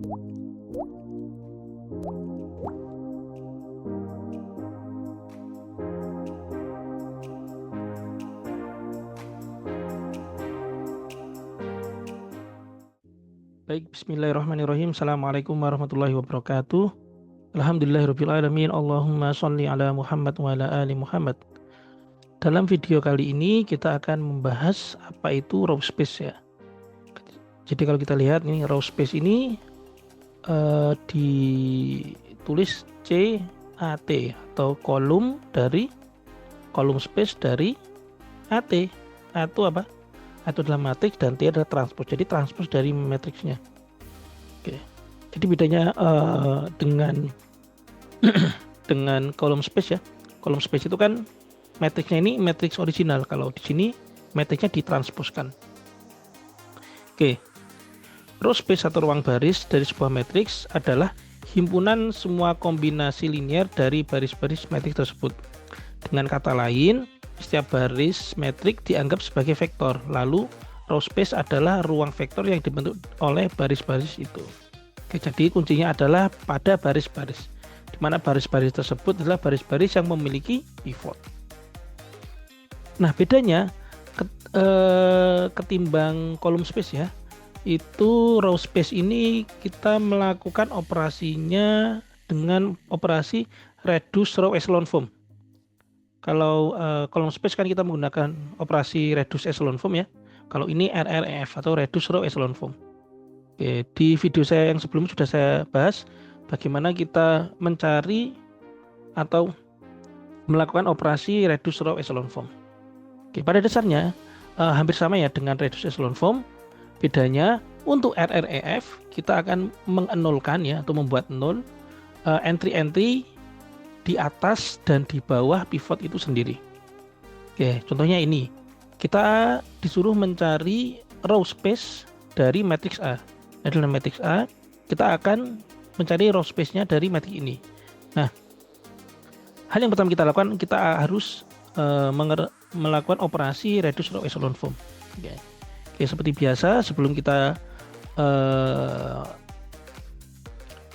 Baik, bismillahirrahmanirrahim. Assalamualaikum warahmatullahi wabarakatuh. Alhamdulillahirabbil alamin. Allahumma sholli ala Muhammad wa ala ali Muhammad. Dalam video kali ini kita akan membahas apa itu row space ya. Jadi kalau kita lihat ini row space ini ditulis CAT atau kolom space dari AT. A itu apa? A itu adalah matriks dan T adalah transpose. Jadi transpose dari matriksnya. Oke. Jadi bedanya dengan dengan kolom space ya. Kolom space itu kan matriksnya ini matriks original. Kalau di sini matriksnya ditransposkan. Oke. Row space atau ruang baris dari sebuah matriks adalah himpunan semua kombinasi linear dari baris-baris matriks tersebut. Dengan kata lain, setiap baris metrik dianggap sebagai vektor. Lalu row space adalah ruang vektor yang dibentuk oleh baris-baris itu. Oke, jadi kuncinya adalah pada baris-baris, di mana baris-baris tersebut adalah baris-baris yang memiliki pivot. Nah, bedanya ketimbang kolom space ya, itu row space ini kita melakukan operasinya dengan operasi reduce row echelon form. Kalau kolom space kan kita menggunakan operasi reduce echelon form ya. Kalau ini RREF atau reduce row echelon form. Oke, di video saya yang sebelumnya sudah saya bahas bagaimana kita mencari atau melakukan operasi reduce row echelon form. Oke, pada dasarnya hampir sama ya dengan reduce echelon form. Bedanya untuk RREF kita akan mengenolkan ya atau membuat nol entry-entry di atas dan di bawah pivot itu sendiri. Oke, contohnya ini. Kita disuruh mencari row space dari matriks A. Nah, dalam matriks A, kita akan mencari row space-nya dari matriks ini. Nah, hal yang pertama kita lakukan, kita harus melakukan operasi reduce row echelon form. Oke, seperti biasa, sebelum kita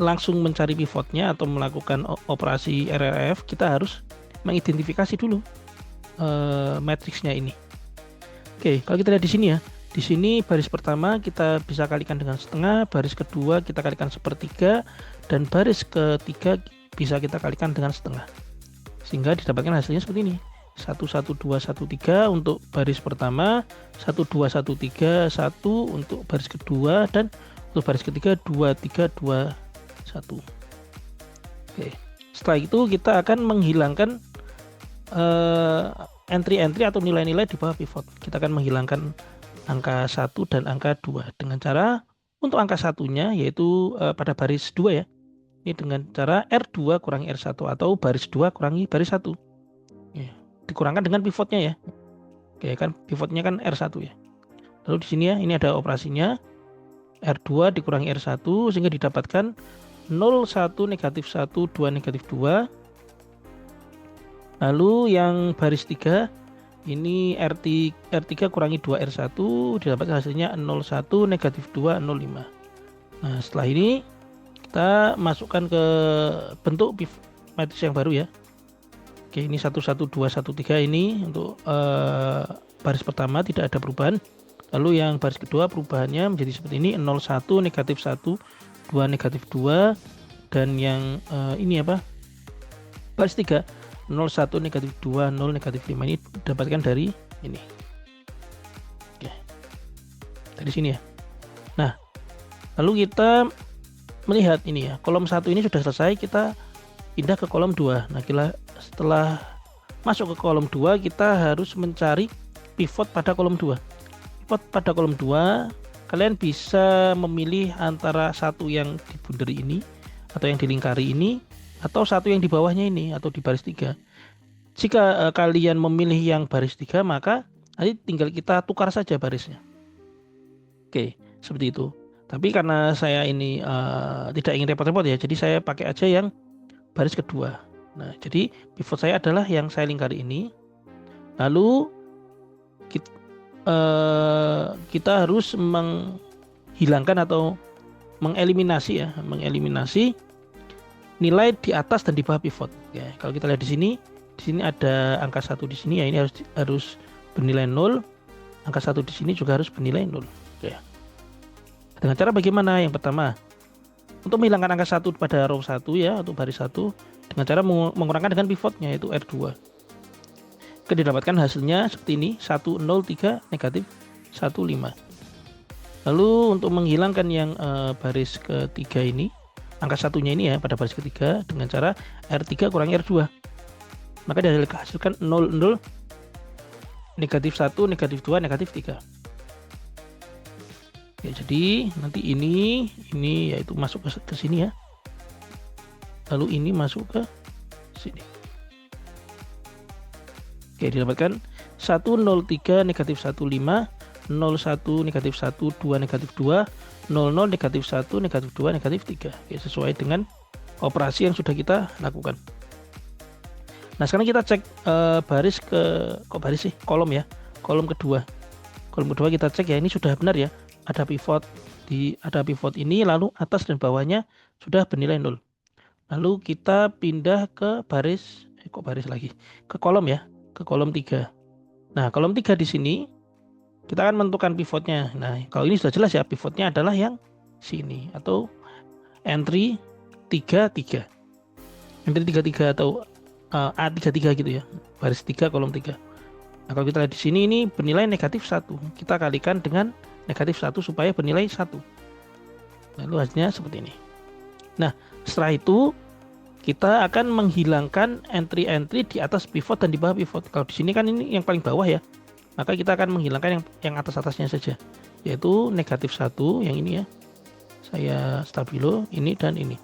langsung mencari pivotnya atau melakukan operasi RRF, kita harus mengidentifikasi dulu matriksnya ini. Oke, kalau kita lihat di sini ya, di sini baris pertama kita bisa kalikan dengan setengah, baris kedua kita kalikan sepertiga, dan baris ketiga bisa kita kalikan dengan setengah, sehingga didapatkan hasilnya seperti ini. 1 1 2 1 3 untuk baris pertama, 1 2 1 3 1 untuk baris kedua, dan untuk baris ketiga 2 3 2 1. Oke. Setelah itu kita akan menghilangkan entry-entry atau nilai-nilai di bawah pivot. Kita akan menghilangkan angka 1 dan angka 2 dengan cara untuk angka satunya yaitu pada baris 2 ya. Ini dengan cara R2 kurangi R1 atau baris 2 kurangi baris 1. Ya, dikurangkan dengan pivotnya ya. Oke, kan pivotnya kan R1 ya. Lalu di sini ya, ini ada operasinya. R2 dikurangi R1 sehingga didapatkan 0 1 negatif 1 2 negatif 2. Lalu yang baris 3 ini R3 kurangi 2 R1 didapatkan hasilnya 0 1 negatif 2 0 5. Nah, setelah ini kita masukkan ke bentuk matriks yang baru ya. Oke, ini 1 1 2 1 3 ini untuk baris pertama tidak ada perubahan. Lalu yang baris kedua perubahannya menjadi seperti ini, 0 1 negatif 1 2 negatif 2, dan yang ini apa? Baris 3 0 1 negatif 2 0 negatif 5 ini didapatkan dari ini. Oke. Dari sini ya. Nah, lalu kita melihat ini ya, kolom 1 ini sudah selesai, kita pindah ke kolom 2. Nah, setelah masuk ke kolom 2 kita harus mencari pivot pada kolom 2. Pivot pada kolom 2 kalian bisa memilih antara satu yang dibunderi ini atau yang dilingkari ini, atau satu yang di bawahnya ini atau di baris 3. Jika kalian memilih yang baris 3, maka nanti tinggal kita tukar saja barisnya. Oke, seperti itu. Tapi karena saya ini tidak ingin repot-repot ya, jadi saya pakai aja yang baris kedua. Nah, jadi pivot saya adalah yang saya lingkari ini. Lalu kita harus menghilangkan atau mengeliminasi nilai di atas dan di bawah pivot. Ya, kalau kita lihat di sini ada angka 1 di sini ya, ini harus bernilai 0. Angka 1 di sini juga harus bernilai 0. Ya. Dengan cara bagaimana? Yang pertama, untuk menghilangkan angka 1 pada row 1 ya, atau baris 1 dengan cara mengurangkan dengan pivotnya, yaitu R2. Didapatkan hasilnya seperti ini, 1, 0, 3, negatif 1, 5. Lalu untuk menghilangkan yang baris ketiga ini, angka satunya ini ya pada baris ketiga, dengan cara R3 kurangi R2. Maka dihasilkan 0, 0, negatif 1, negatif 2, negatif 3. Ya, jadi nanti ini yaitu masuk ke sini ya. Lalu ini masuk ke sini. Oke, didapatkan 1, 0, 3, negatif 1, 5, 0, 1, negatif 1, 2, negatif 2, 0, 0, negatif 1, negatif 2, negatif 3. Oke, sesuai dengan operasi yang sudah kita lakukan. Nah, sekarang kita cek baris kolom ya. Kolom kedua kita cek ya, ini sudah benar ya. Ada pivot ini, lalu atas dan bawahnya sudah bernilai 0. Lalu kita pindah ke baris ke kolom ya, ke kolom 3. Nah, kolom 3 di sini kita akan menentukan pivotnya. Nah, kalau ini sudah jelas ya, pivotnya adalah yang sini atau entry 33. Entry 33 atau A33 gitu ya. Baris 3 kolom 3. Nah, kalau kita lihat di sini ini bernilai negatif 1. Kita kalikan dengan negatif 1 supaya bernilai 1. Lalu hasilnya seperti ini. Nah, setelah itu kita akan menghilangkan entry-entry di atas pivot dan di bawah pivot. Kalau di sini kan ini yang paling bawah ya. Maka kita akan menghilangkan yang atas-atasnya saja. Yaitu negatif 1 yang ini ya. Saya stabilo ini dan ini.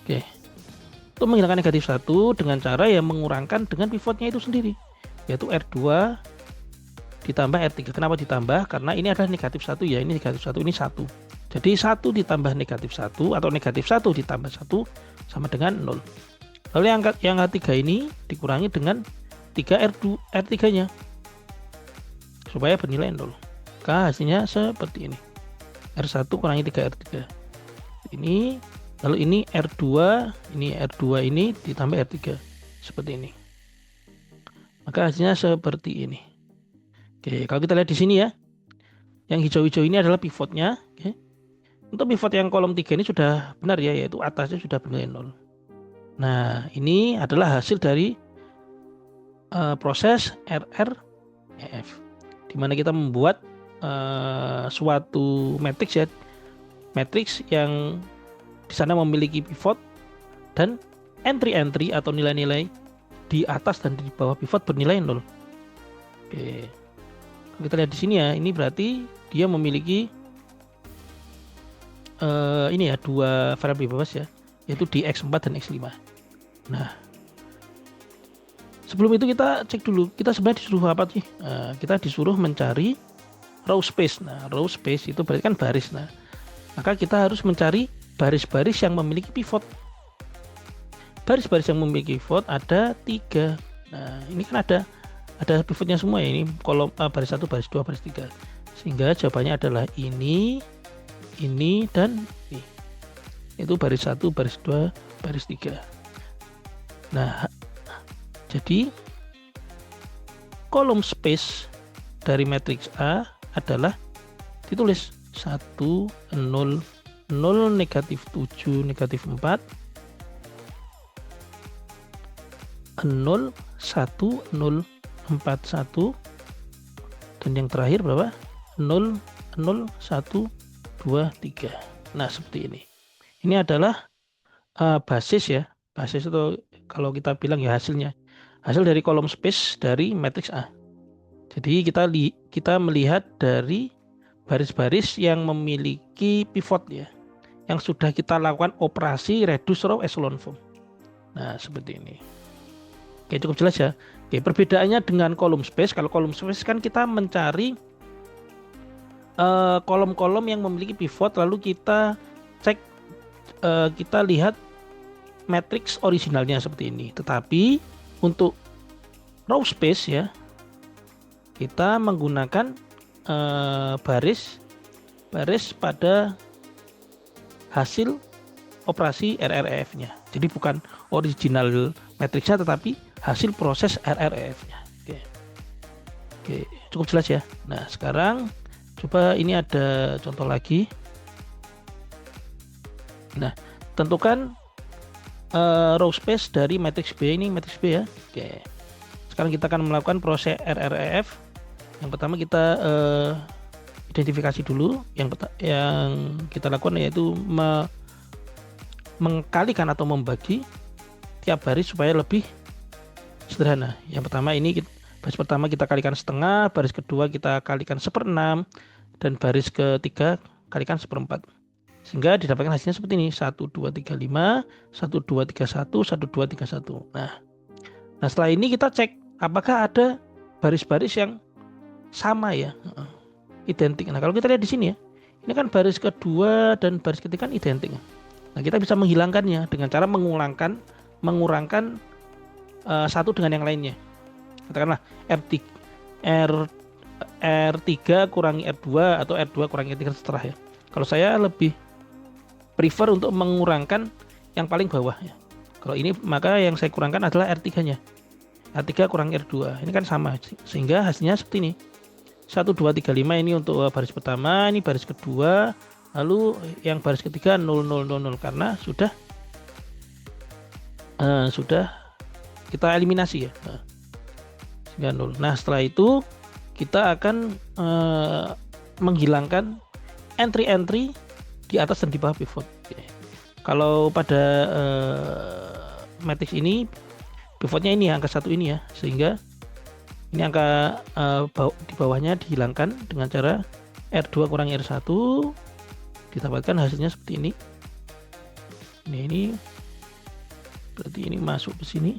Oke. Untuk menghilangkan negatif 1 dengan cara ya mengurangkan dengan pivotnya itu sendiri. Yaitu R2 ditambah R3. Kenapa ditambah? Karena ini adalah negatif 1 ya. Ini negatif 1, ini 1. Jadi 1 ditambah negatif 1 atau negatif 1 ditambah 1 sama dengan 0. Lalu yang ketiga ini dikurangi dengan 3R3-nya supaya bernilai 0. Maka hasilnya seperti ini. R1 kurangi 3R3. Ini, lalu ini R2 ini ditambah R3. Seperti ini. Maka hasilnya seperti ini. Oke, kalau kita lihat di sini ya. Yang hijau-hijau ini adalah pivotnya. Oke. Untuk pivot yang kolom 3 ini sudah benar ya, yaitu atasnya sudah bernilai 0. Nah, ini adalah hasil dari proses RREF, di mana kita membuat suatu matriks ya, matriks yang di sana memiliki pivot dan entry-entry atau nilai-nilai di atas dan di bawah pivot bernilai 0. Oke. Kalau kita lihat di sini ya, ini berarti dia memiliki ini ya, dua variabel bebas ya, yaitu di X4 dan X5. Nah, sebelum itu kita cek dulu, kita sebenarnya disuruh apa sih? Kita disuruh mencari row space. Nah, row space itu berarti kan baris. Nah, maka kita harus mencari baris-baris yang memiliki pivot. Baris-baris yang memiliki pivot ada 3. Nah, ini kan ada pivotnya semua ya, ini kolom baris 1, baris 2, baris 3. Sehingga jawabannya adalah ini dan ini. Itu baris 1, baris 2, baris 3. Nah, jadi kolom space dari matriks A adalah ditulis 1, 0, 0, negatif 7, negatif 4, 0, 1, 0, 4, 1, dan yang terakhir berapa? 0, 0, 1, 2, 3. Nah, seperti ini. Ini adalah basis ya. Basis itu kalau kita bilang ya hasilnya. Hasil dari kolom space dari matriks A. Jadi kita melihat dari baris-baris yang memiliki pivot ya. Yang sudah kita lakukan operasi reduce row echelon form. Nah, seperti ini. Oke, cukup jelas ya. Oke, perbedaannya dengan kolom space. Kalau kolom space kan kita mencari kolom-kolom yang memiliki pivot, lalu kita cek, kita lihat matriks originalnya seperti ini. Tetapi untuk row space ya, kita menggunakan baris pada hasil operasi RREF-nya. Jadi bukan original matriksnya tetapi hasil proses RREF-nya. Oke, cukup jelas ya. Nah, sekarang coba ini ada contoh lagi. Nah, tentukan row space dari matriks B, ini matriks B ya. Oke. Sekarang kita akan melakukan proses RREF. Yang pertama kita identifikasi dulu. Yang kita lakukan yaitu mengkalikan atau membagi tiap baris supaya lebih sederhana. Yang pertama ini baris pertama kita kalikan setengah, baris kedua kita kalikan 1/6, dan baris ketiga kalikan 1/4. Sehingga didapatkan hasilnya seperti ini, 1, 2, 3, 5, 1, 2, 3, 1, 1, 2, 3, 1. Nah setelah ini kita cek apakah ada baris-baris yang sama ya, identik. Nah kalau kita lihat di sini ya, ini kan baris kedua dan baris ketiga kan identik. Nah kita bisa menghilangkannya dengan cara mengurangkan satu dengan yang lainnya. Katakanlah R3 kurangi R2 atau R2 kurangi R3 setelah ya. Kalau saya lebih prefer untuk mengurangkan yang paling bawah ya. Kalau ini maka yang saya kurangkan adalah R3-nya. R3 kurangi R2. Ini kan sama sehingga hasilnya seperti ini. 1, 2, 3, 5 ini untuk baris pertama, ini baris kedua, lalu yang baris ketiga 0, 0, 0, 0 karena sudah kita eliminasi ya. Sehingga 0. Nah, setelah itu kita akan menghilangkan entry-entry di atas dan di bawah pivot. Kalau pada matriks ini pivotnya ini angka 1 ini ya, sehingga ini angka di bawahnya dihilangkan dengan cara R2 kurangi R1, didapatkan hasilnya seperti ini. Ini berarti ini masuk ke sini,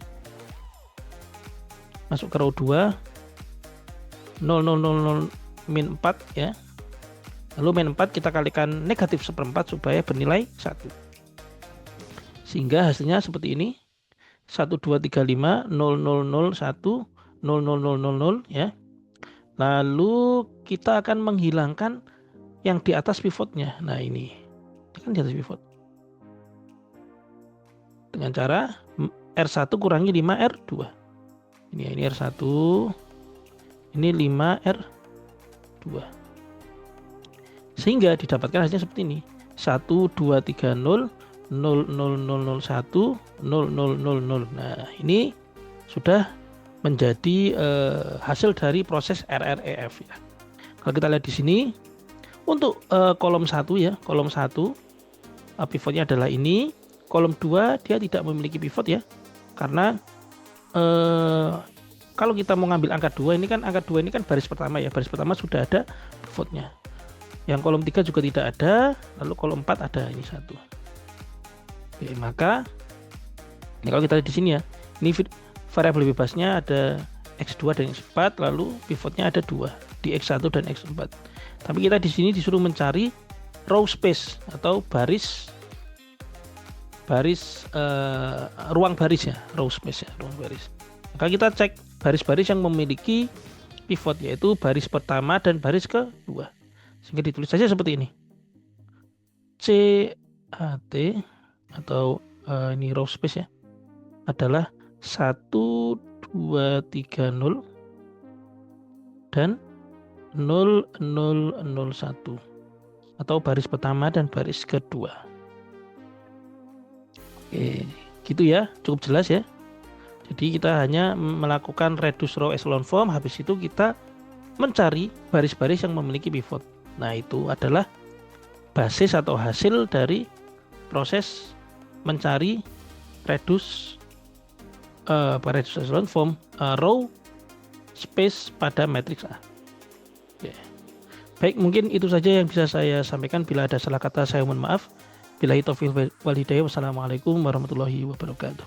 masuk ke row 2, 0, 0, 0, 0, min 4 ya. Lalu min 4 kita kalikan negatif 1/4 supaya bernilai 1. Sehingga hasilnya seperti ini. 1, 2, 3, 5, 0, 0, 0, 1, 0, 0, 0, 0, 0 ya. Lalu kita akan menghilangkan yang di atas pivotnya. Nah ini kan di atas pivot. Dengan cara R1 kurangi 5 R2. Ini R1. Ini 5 R2. Sehingga didapatkan hasilnya seperti ini. 1, 2, 3, 0, 0, 0, 0, 1, 0, 0, 0, 0. Nah ini sudah menjadi hasil dari proses RREF ya. Kalau kita lihat di sini untuk kolom 1 ya, kolom 1 pivotnya adalah ini. Kolom 2 dia tidak memiliki pivot ya, karena kalau kita mau ngambil angka 2 ini kan, angka 2 ini kan baris pertama ya, baris pertama sudah ada pivotnya. Yang kolom 3 juga tidak ada, lalu kolom 4 ada ini 1. Oke, maka ini kalau kita lihat di sini ya, ini variabel bebasnya ada X2 dan X4, lalu pivotnya ada 2 di X1 dan X4. Tapi kita di sini disuruh mencari row space atau ruang baris ya, row space ya, ruang baris. Maka kita cek baris-baris yang memiliki pivot, yaitu baris pertama dan baris kedua. Sehingga ditulis saja seperti ini. CAT atau ini row space ya, adalah 1, 2, 3, 0 dan 0, 0, 0, 1 atau baris pertama dan baris kedua. Oke, gitu ya, cukup jelas ya. Jadi kita hanya melakukan reduce row echelon form, habis itu kita mencari baris-baris yang memiliki pivot. Nah itu adalah basis atau hasil dari proses mencari reduce echelon form row space pada matriks A. Oke. Baik, mungkin itu saja yang bisa saya sampaikan. Bila ada salah kata saya mohon maaf. Billahi taufiq wal hidayah. Wassalamualaikum warahmatullahi wabarakatuh.